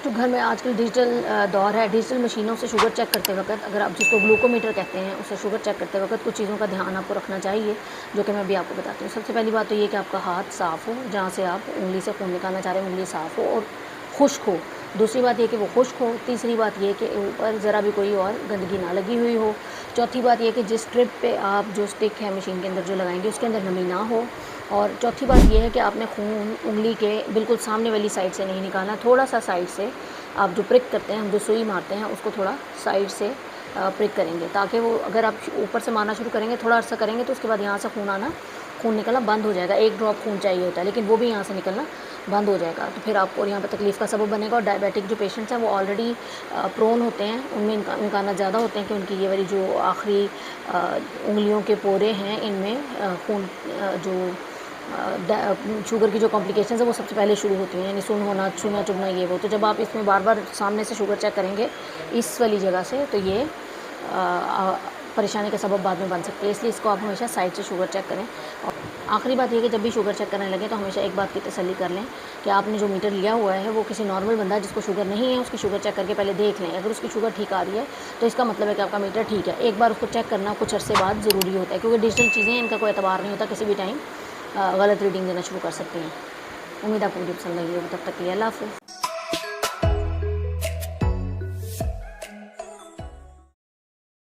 तो घर में आजकल डिजिटल दौर है। डिजिटल मशीनों से शुगर चेक करते वक़्त, अगर आप जिसको ग्लूकोमीटर कहते हैं, उससे शुगर चेक करते वक़्त कुछ चीज़ों का ध्यान आपको रखना चाहिए, जो कि मैं अभी आपको बताती हूँ। सबसे पहली बात तो ये कि आपका हाथ साफ़ हो, जहाँ से आप उँगली से खून निकालना चाह रहे हैं, उँगली साफ़ हो और खुश्क हो। दूसरी बात ये कि वो खुश्क हो। तीसरी बात ये कि ऊपर ज़रा भी कोई और गंदगी ना लगी हुई हो। चौथी बात ये कि जिस स्ट्रिप पे आप जो स्टिक है मशीन के अंदर जो लगाएंगे, उसके अंदर नमी ना हो। और चौथी बात ये है कि आपने खून ऊँगली के बिल्कुल सामने वाली साइड से नहीं निकालना, थोड़ा सा साइड से आप जो प्रिक करते हैं, हम जो सुई मारते हैं, उसको थोड़ा साइड से प्रिक करेंगे, ताकि वो अगर आप ऊपर से मारना शुरू करेंगे, थोड़ा अर्सा करेंगे, तो उसके बाद यहाँ से खून निकलना बंद हो जाएगा। एक ड्रॉप खून चाहिए होता है, लेकिन वो भी यहाँ से निकलना बंद हो जाएगा। तो फिर आपको यहाँ पर तकलीफ़ का सबब बनेगा। और डायबिटिक जो पेशेंट्स हैं वो ऑलरेडी प्रोन होते हैं, उनमें इम्कानात ज़्यादा होते हैं कि उनकी ये वाली जो आखिरी उंगलियों के पोरे हैं, इनमें खून जो शुगर की जो कॉम्प्लिकेशंस है वो सबसे पहले शुरू होती हैं, यानी सुन्न होना, छूना चुभना, ये वो। तो जब आप इसमें बार बार सामने से शुगर चेक करेंगे इस वाली जगह से, तो ये परेशानी का सबब बाद में बन सकती है। इसलिए इसको आप हमेशा साइड से शुगर चेक करें। और आखिरी बात ये कि जब भी शुगर चेक करने लगे तो हमेशा एक बात की तसल्ली कर लें कि आपने जो मीटर लिया हुआ है वो किसी नॉर्मल बंदा जिसको शुगर नहीं है, उसकी शुगर चेक करके पहले देख लें। अगर उसकी शुगर ठीक आ रही है तो इसका मतलब है कि आपका मीटर ठीक है। एक बार उसको चेक करना कुछ अरसे बाद ज़रूरी होता है, क्योंकि डिजिटल चीज़ें इनका कोई एतबार नहीं होता, किसी भी टाइम गलत रीडिंग देना शुरू कर सकती हैं। उम्मीद आपको वीडियो पसंद आई होगी। तब तक के लिए अल्लाह हाफ़िज़।